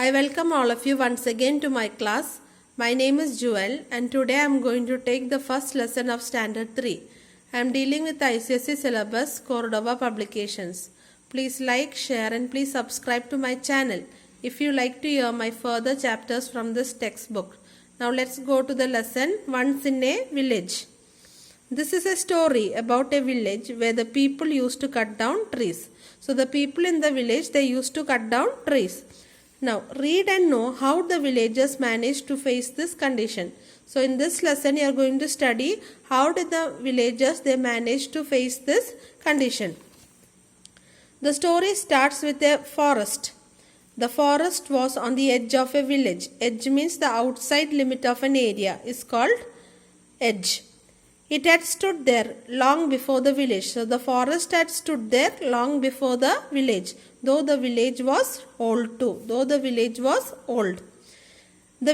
I welcome all of you once again to my class. My name is Jewel and today I am going to take the first lesson of Standard 3. I am dealing with ICSE Syllabus CORDOVA publications. Please like, share and please subscribe to my channel if you like to hear my further chapters from this textbook. Now let's go to the lesson Once in a Village. This is a story about a village where the people used to cut down trees. So the people in the village, they used to cut down trees. Now read and know how the villagers managed to face this condition. So in this lesson you are going to study how did the villagers they managed to face this condition. The story starts with a forest. The forest was on the edge of a village. Edge means the outside limit of an area is called edge. It had stood there long before the village. So the forest had stood there long before the village. Though the village was old too. The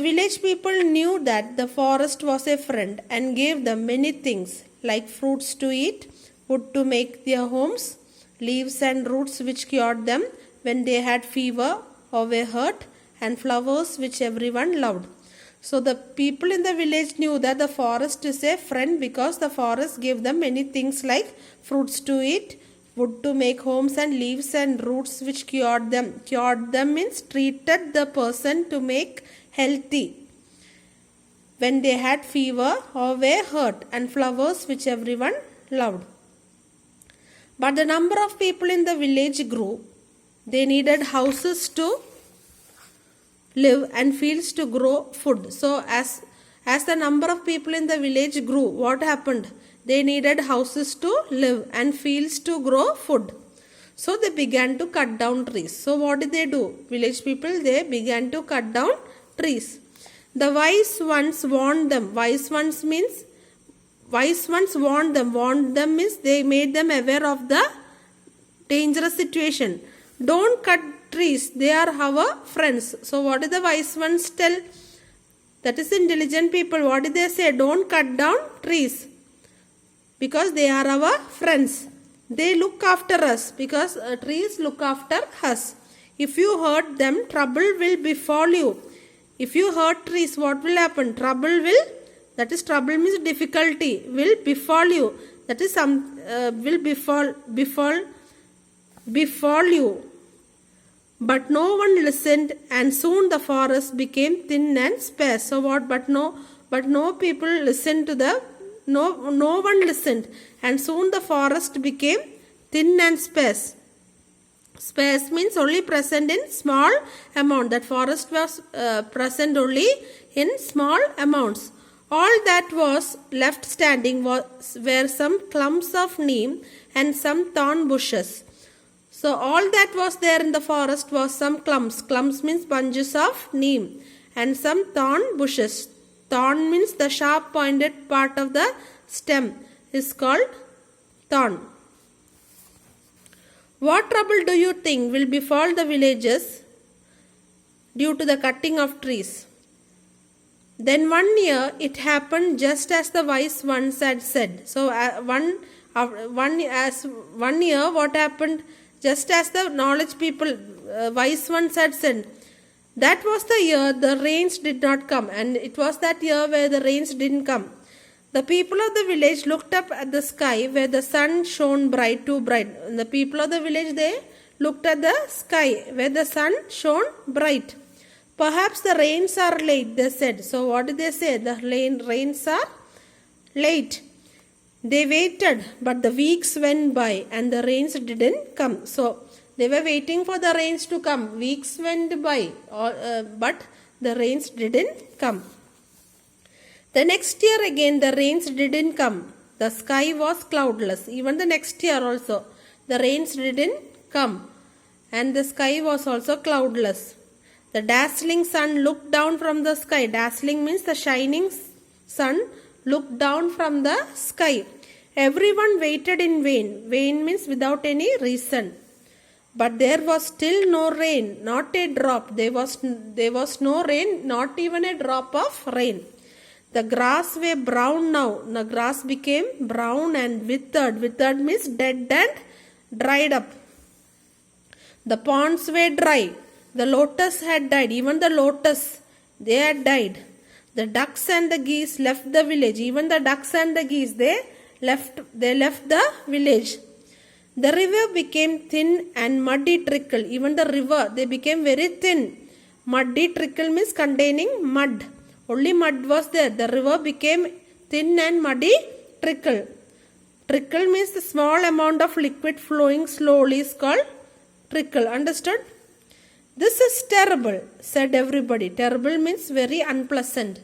village people knew that the forest was a friend and gave them many things like fruits to eat, wood to make their homes, leaves and roots which cured them when they had fever or were hurt, and flowers which everyone loved. So the people in the village knew that the forest is a friend because the forest gave them many things like fruits to eat, wood to make homes and leaves and roots which cured them. Cured them means treated the person to make healthy when they had fever or were hurt, and flowers which everyone loved. But the number of people in the village grew. They needed houses to live and fields to grow food. So as the number of people in the village grew, what happened? They needed houses to live and fields to grow food. So they began to cut down trees. So what did they do? Village people, they began to cut down trees. The wise ones warned them. Wise ones warned them. Warned them means they made them aware of the dangerous situation. Don't cut trees. They are our friends. So what did the wise ones tell? That is intelligent people. What did they say? Don't cut down trees, because they are our friends. They look after us because trees look after us. If you hurt them, trouble will befall you. If you hurt trees, what will happen? Trouble means difficulty, will befall you. That is will befall you. But no one listened, and soon the forest became thin and sparse. So what? But no people listened to the no one listened, and soon the forest became thin and sparse. Sparse means only present in small amount. That forest was present only in small amounts. All that was left standing were some clumps of neem and some thorn bushes. So all that was there in the forest was some clumps. Clumps means bunches of neem and some thorn bushes. Thorn means the sharp pointed part of the stem is called thorn. What trouble do you think will befall the villagers due to the cutting of trees? Then one year it happened just as the wise ones had said. So one year what happened? Just as the knowledge people, wise ones had said. That was the year the rains did not come, and it was that year where the rains didn't come. The people of the village looked up at the sky where the sun shone too bright. And the people of the village, they looked at the sky where the sun shone bright. Perhaps the rains are late, they said. So what did they say? The rains are late. They waited, but the weeks went by and the rains didn't come. So they were waiting for the rains to come. Weeks went by, but the rains didn't come. The next year again the rains didn't come. The sky was cloudless. Even the next year also the rains didn't come, and the sky was also cloudless. The dazzling sun looked down from the sky. Dazzling means the shining sun looked down from the sky. Everyone waited in vain. Vain means without any reason. But there was still no rain, not a drop. There was no rain, not even a drop of rain. The grass were brown now. The grass became brown and withered. Withered means dead and dried up. The ponds were dry. The lotus had died. Even the lotus, they had died. The ducks and the geese left the village. Even the ducks and the geese, they left the village. The river became thin and muddy trickle. Even the river, they became very thin. Muddy trickle means containing mud. Only mud was there. The river became thin and muddy trickle. Trickle means the small amount of liquid flowing slowly is called trickle. Understood? This is terrible, said everybody. Terrible means very unpleasant.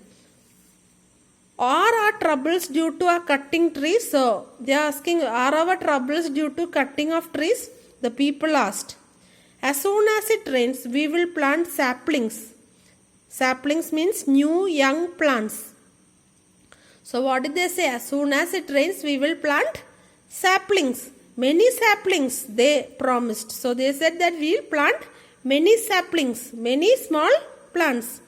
Are our troubles due to our cutting trees? So they are asking, are our troubles due to cutting of trees? The people asked. As soon as it rains, we will plant saplings. Saplings means new young plants. So what did they say? As soon as it rains, we will plant saplings. Many saplings they promised. So they said that we will plant many saplings, many small plants.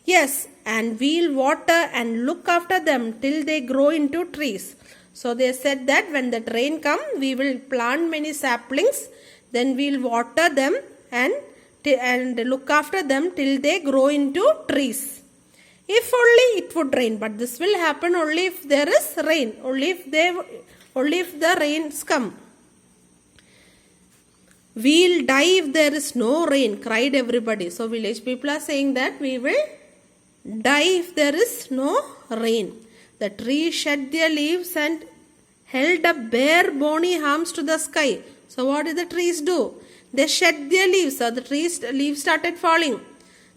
Yes, and we'll water and look after them till they grow into trees. So they said that when the rain comes, we will plant many saplings, then we'll water them and look after them till they grow into trees. If only it would rain, but this will happen only if there is rain, only if the rains come. We'll die if there is no rain, cried everybody. So village people are saying that we will die if there is no rain. The trees shed their leaves and held up bare bony arms to the sky. So what did the trees do? They shed their leaves. So the leaves started falling.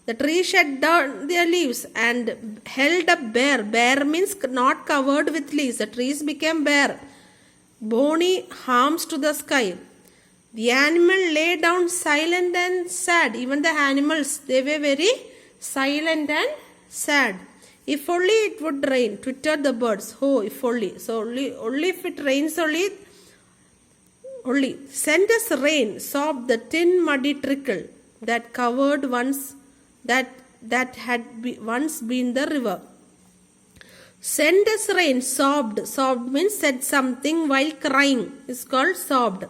The trees shed down their leaves and held up bare. Bare means not covered with leaves. The trees became bare. Bony arms to the sky. The animal lay down silent and sad. Even the animals, they were very silent and sad. If only it would rain, twittered the birds. Oh, if only. So only if it rains only. Send us rain, sobbed the thin muddy trickle that covered once that had once been the river. Send us rain, sobbed. Sobbed means said something while crying. It's called sobbed.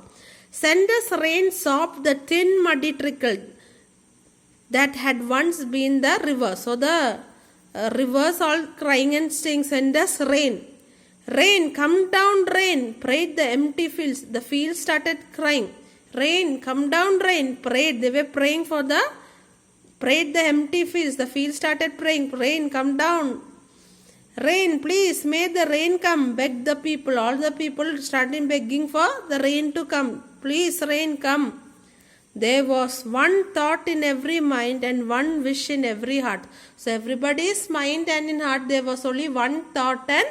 Send us rain, sobbed the thin muddy trickle that had once been the river. So the rivers all crying and saying, send us rain. Rain, come down, rain, prayed the empty fields. The fields started crying. Rain, come down, rain, prayed. They were praying prayed the empty fields. The fields started praying, rain, come down. Rain, please, may the rain come, begged the people. All the people started begging for the rain to come. Please, rain, come. There was one thought in every mind and one wish in every heart. So everybody's mind and in heart there was only one thought and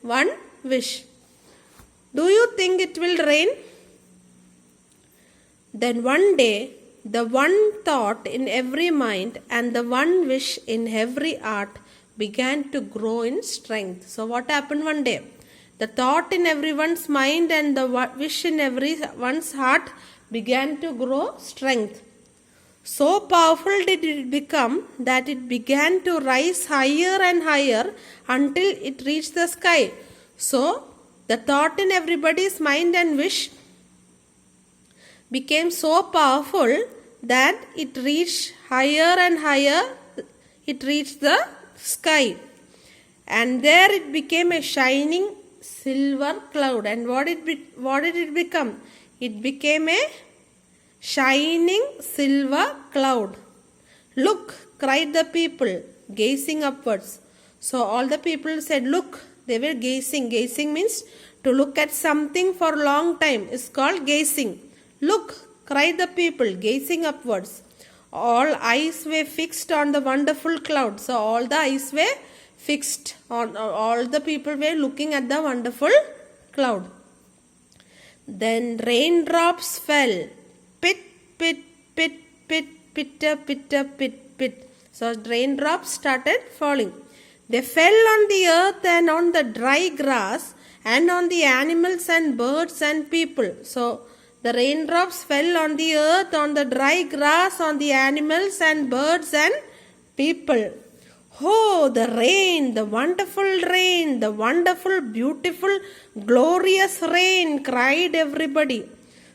one wish. Do you think it will rain? Then one day, the one thought in every mind and the one wish in every heart began to grow in strength. So what happened one day? The thought in everyone's mind and the wish in everyone's heart began to grow strength. So powerful did it become that it began to rise higher and higher until it reached the sky. So the thought in everybody's mind and wish became so powerful that it reached higher and higher. It reached the sky. And there it became a shining silver cloud. And what did it become? It became a shining silver cloud. Look, cried the people, gazing upwards. So all the people said, look. They were gazing. Gazing means to look at something for a long time. It's called gazing. Look, cried the people, gazing upwards. All eyes were fixed on the wonderful cloud. So all the eyes were fixed on, all the people were looking at the wonderful cloud. Then raindrops fell. Pit, pit, pit, pit, pitter, pitter, pit, pit. So raindrops started falling. They fell on the earth and on the dry grass and on the animals and birds and people. So the raindrops fell on the earth, on the dry grass, on the animals and birds and people. Oh, the rain, the wonderful, beautiful, glorious rain, cried everybody.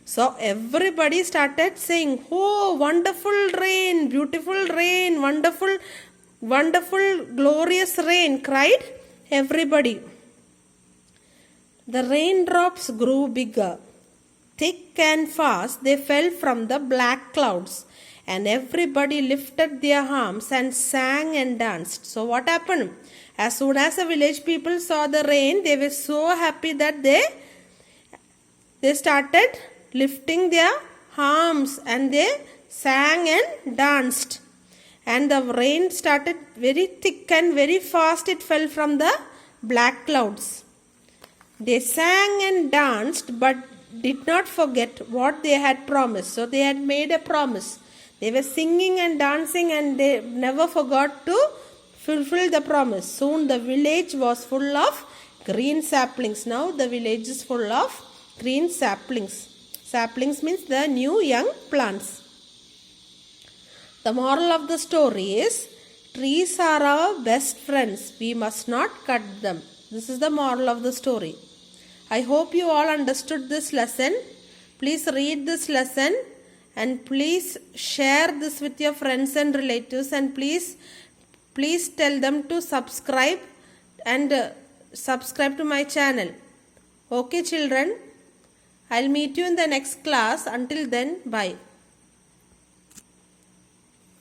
So everybody started saying, "Oh, wonderful rain, beautiful rain, wonderful, wonderful, glorious rain," cried everybody. The raindrops grew bigger. Thick and fast they fell from the black clouds, and everybody lifted their arms and sang and danced. So what happened? As soon as the village people saw the rain, they were so happy that they started lifting their arms and they sang and danced. And the rain started very thick and very fast. It fell from the black clouds. They sang and danced, but did not forget what they had promised. So they had made a promise. They were singing and dancing, and they never forgot to fulfill the promise. Soon the village was full of green saplings. Now the village is full of green saplings. Saplings means the new young plants. The moral of the story is, trees are our best friends. We must not cut them. This is the moral of the story. I hope you all understood this lesson. Please read this lesson and please share this with your friends and relatives, and please tell them to subscribe and subscribe to my channel. Okay children, I'll meet you in the next class. Until then, bye.